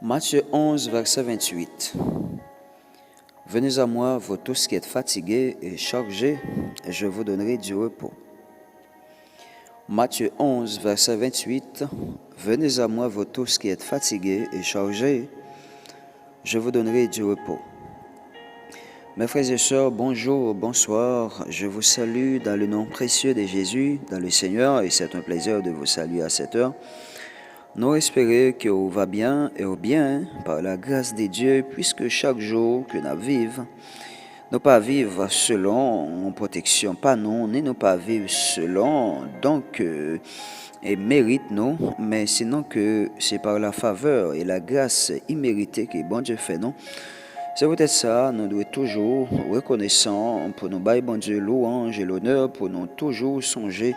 Matthieu 11, verset 28. Venez à moi, vous tous qui êtes fatigués et chargés, et je vous donnerai du repos. Matthieu 11, verset 28. Venez à moi, vous tous qui êtes fatigués et chargés, je vous donnerai du repos. Mes frères et sœurs, bonjour, bonsoir. Je vous salue dans le nom précieux de Jésus, dans le Seigneur, et c'est un plaisir de vous saluer à cette heure. Nous espérons que vous va bien et au bien par la grâce de Dieu, puisque chaque jour que nous vivons, nous pas vivre selon protection, pas non, ni nous pas vivre selon donc et mérite nous, mais sinon que c'est par la faveur et la grâce imméritée que bon Dieu fait nous. C'est peut-être ça, nous devons toujours reconnaissant pour nous bailler bon Dieu louange et l'honneur, pour nous toujours songer.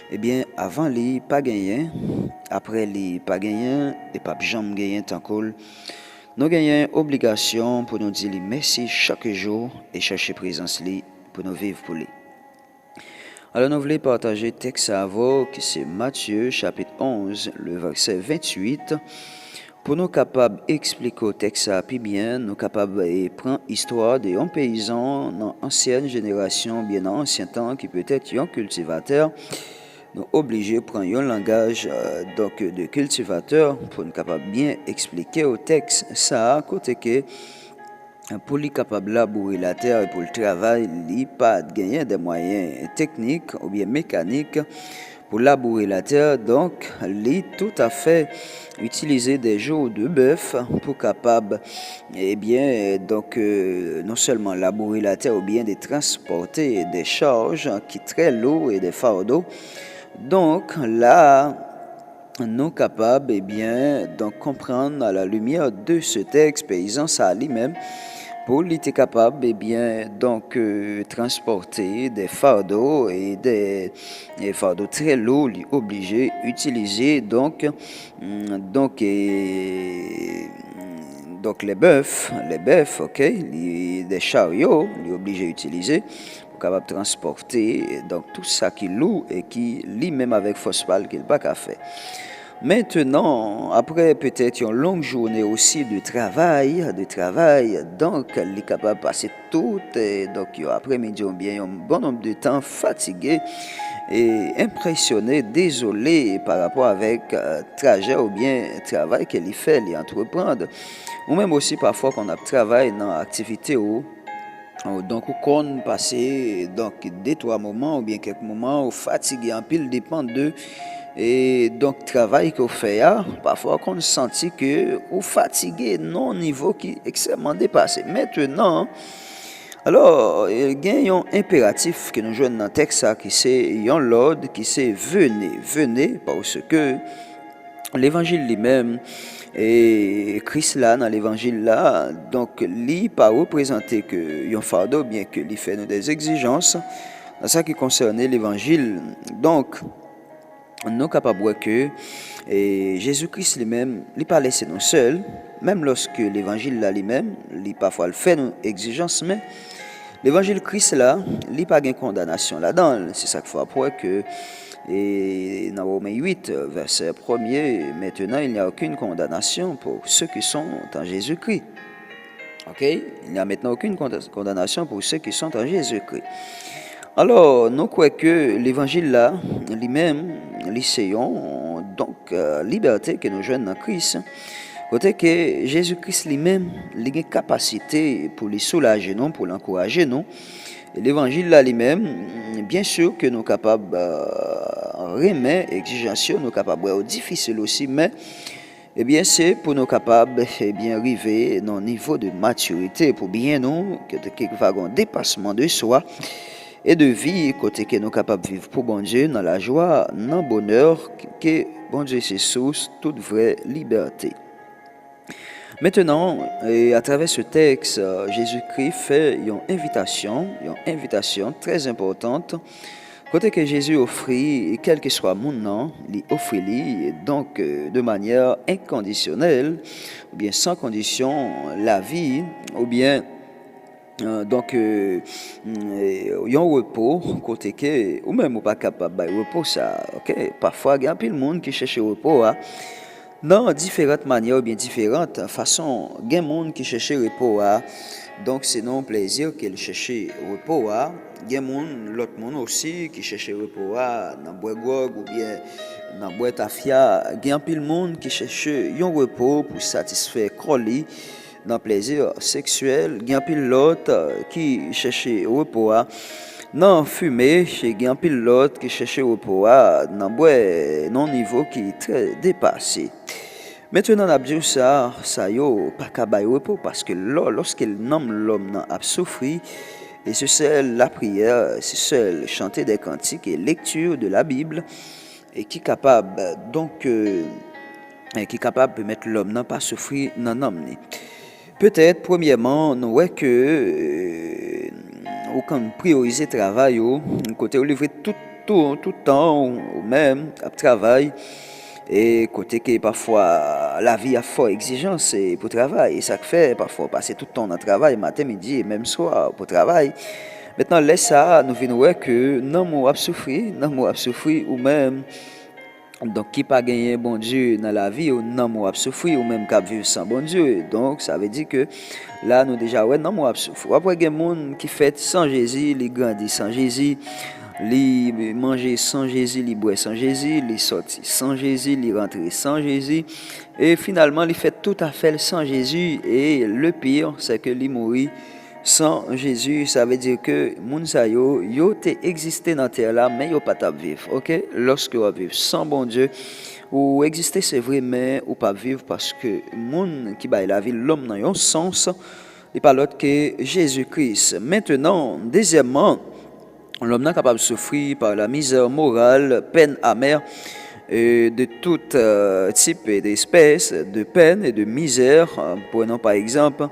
Eh bien, avant les pas gagné, après les pas gagné, et pas jamais gagné tant que nous gagnons obligation pour nous dire merci chaque jour et chercher présence pour nous vivre pour lui. Alors nous voulons partager texte à vous qui c'est Matthieu chapitre 11, le verset 28. Pour nous capables d'expliquer le texte à plus bien, nous capables de prendre l'histoire d'un paysan dans l'ancienne génération, bien dans l'ancien temps, qui peut être un cultivateur. Nous obligés de prendre un langage de cultivateur pour nous capable bien expliquer au texte ça, côté que pour lui capable labourer la terre et pour le travail, il pas gagner des moyens techniques ou bien mécaniques pour labourer la terre, donc il tout à fait utiliser des jours de bœuf pour capable non seulement labourer la terre ou bien de transporter des charges qui très lourdes et des fardeaux. Donc là, nous capables donc comprendre à la lumière de ce texte paysan ça lui-même pour lui être capable transporter des fardeaux et des fardeaux très lourds, lui obligé d'utiliser donc les bœufs, ok, des chariots, lui obligé d'utiliser capable de transporter donc tout ça qui lourd et qui lit même avec phosphate qu'il pas qu'à faire. Maintenant, après peut-être une longue journée aussi de travail, donc il est capable de passer tout donc après-midi ou bien un bon nombre de temps fatigué et impressionné, désolé par rapport avec trajet ou bien travail qu'il fait, il entreprendre. Ou même aussi parfois qu'on a travaillé dans activité où donc, on passe donc 2-3 moments ou bien quelques moments fatigué en pile dépend de et donc travail qu'on fait parfois qu'on sentit que ou fatigué non niveau qui est extrêmement dépassé. Maintenant, alors il y a un impératif que nous jouons dans le texte qui c'est un l'ordre qui c'est venez parce que l'évangile lui-même et Christ là dans l'évangile là donc lui pas représenter que un fardeau bien que lui fait nous des exigences dans ce qui concerne l'évangile. Donc nous capables de que Jésus-Christ lui-même il pas laissé nous seuls même lorsque l'évangile là lui-même lui parfois le fait nous exigences, mais l'évangile Christ là il pas gain condamnation là-dedans. C'est ça qu'il faut apprendre que et dans Romains 8, verset 1er, maintenant il n'y a aucune condamnation pour ceux qui sont en Jésus-Christ. Ok? Il n'y a maintenant aucune condamnation pour ceux qui sont en Jésus-Christ. Alors, nous croyons que l'évangile là, lui-même, l'essayons, donc liberté que nous jeunes dans Christ, côté que Jésus-Christ lui-même, il a une capacité pour les soulager, non, pour l'encourager, non. L'évangile là lui-même, bien sûr que nous sommes capables remettre exigences, nous sommes capables difficile aussi, mais c'est pour nous capables arriver dans un niveau de maturité pour bien nous que un dépassement de soi et de vie côté que nous sommes capables de vivre pour bon Dieu dans la joie, dans le bonheur que bon Dieu c'est source toute vraie liberté. Maintenant, à travers ce texte, Jésus-Christ fait une invitation très importante. Côté que Jésus offrit, quel que soit mon nom, il offre donc de manière inconditionnelle, ou bien sans condition, la vie, ou bien un repos, côté que, ou même ou pas capable de repos, ça, ok, parfois il y a un peu de monde qui cherche repos, Dans différentes manières ou bien différentes façons, il y a des gens qui cherchent le repos. Donc, c'est non plaisir qu'ils cherchent le repos. Il y a l'autre monde aussi qui cherche le repos dans bois grog ou bien dans bois tafia. Il y a pile monde qui cherche un repos pour satisfaire croli dans plaisir sexuel. Il y a pile l'autre qui cherche le repos non fumer, il y a pile l'autre qui cherche le repos dans bois non niveau qui est très dépassé. Maintenant, on a dit ça yo pas qu'à bailler repos parce que lorsque l'homme a souffri, et c'est seul la prière, c'est seul chanter des cantiques et lecture de la Bible et qui est capable qui est capable de mettre l'homme n'a pas souffrir dans l'homme. Peut-être premièrement, nous voyons que aucun prioriser travail côté livrer tout temps ou même à travail. Et côté que parfois la vie a fort exigence pour travail, et ça fait parfois passer tout le temps dans le travail, matin, midi et même soir pour travail. Maintenant, laisse ça, nous venons voir que non, moi souffrir ou même donc qui pas gagné bon Dieu dans la vie ou non moi souffrir ou même qui vivre sans bon Dieu. Donc ça veut dire que là nous déjà ouais non moi souffrir. Après il y a des gens qui fait sans Jésus, les grandit sans Jésus. Li manger sans Jésus, li boire sans Jésus, li sortir sans Jésus, li rentrer sans Jésus. Et finalement, li fait tout à fait sans Jésus. Et le pire, c'est que li mourit sans Jésus. Ça veut dire que moun sa yo te existé dans la terre là, mais yo pas t'a vivre. OK? Lorsque vous vivez sans bon Dieu, ou exister c'est vrai, mais ou pas vivre parce que moun qui baille la vie, l'homme dans un sens, il pas l'autre que Jésus-Christ. Maintenant, deuxièmement, l'homme n'est capable de souffrir par la misère morale, peine amère, de tout type et d'espèces de peine et de misère. Prenons par exemple,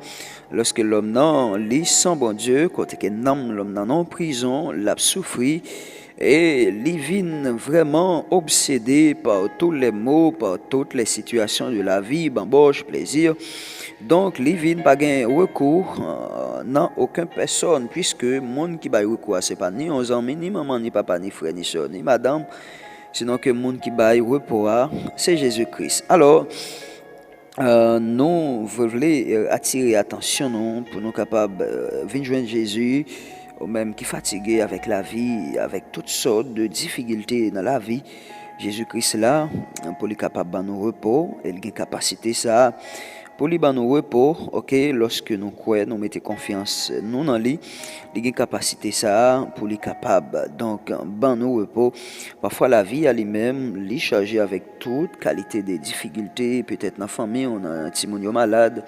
lorsque l'homme n'a lit sans bon Dieu, quand l'homme n'a en prison, l'a souffri, et il vient vraiment obsédé par tous les maux, par toutes les situations de la vie, bamboche, plaisir. Donc, il vient pas gain recours n'a aucune personne, puisque le monde qui va recours, ce n'est pas ni aux amis, ni maman, ni papa, ni frère, ni soeur, ni madame, sinon que le monde qui va recours, c'est Jésus-Christ. Alors, nous voulons attirer attention pour nous capables de venir joindre Jésus, ou même qui est fatigué avec la vie, avec toutes sortes de difficultés dans la vie. Jésus-Christ là, pour lui capable de nous repos, il a une capacité ça. Pour lui nous repos, OK, lorsque nous croyons, nous mettons confiance nous dans lui, il a une capacité ça pour lui capable donc ban nous repos. Parfois la vie à lui-même, lui chargé avec toute qualité de difficultés, peut-être dans la famille, on a un petit monde malade.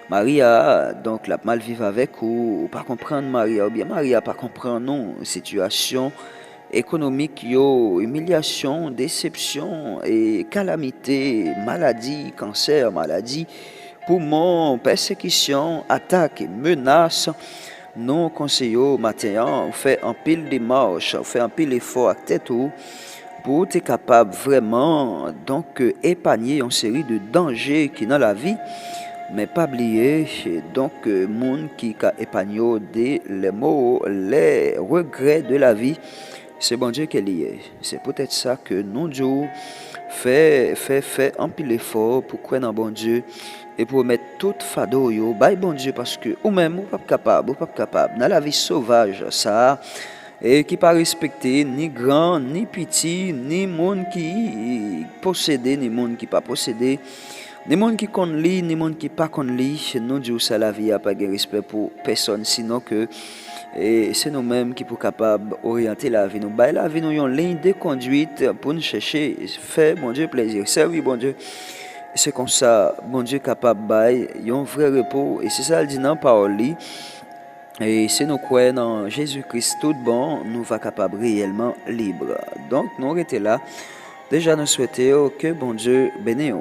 Maria donc la mal vivre avec ou pas comprendre Maria ou bien Maria pas comprendre non situation économique yo, humiliation, déception et calamité, maladie, cancer, maladie, poumon, persécution, attaque, menace. Nous conseillons matin, on fait un pile de marche, on fait un pile d'effort à tête pour être capable vraiment donc épargner une série de dangers qui dans la vie. Mais pas oublier donc monde qui a épargné les maux, les regrets de la vie. C'est bon Dieu qui est lié. C'est peut-être ça que nous Dieu fait un pile effort pour croire dans bon Dieu et pour mettre tout fado yo by bon Dieu parce que ou même ou pas capable dans la vie sauvage ça et qui pas respecté ni grand ni petit ni monde qui possédé ni monde qui pas possédé ni monde qui connaît lui ni monde qui pas connaît lui nous Dieu ça la vie a pas de respect pour personne sinon que et c'est nous-mêmes qui sommes capables d'orienter la vie. Nous la vie, nous avons une ligne de conduite pour nous chercher, faire bon Dieu plaisir, servir bon Dieu. C'est comme ça, bon Dieu est capable de un vrai repos. Et c'est ça, il dit dans la parole. Et si nous croyons dans Jésus-Christ tout bon, nous sommes capables réellement libres. Donc, nous étions là. Déjà, nous souhaitons que bon Dieu bénisse.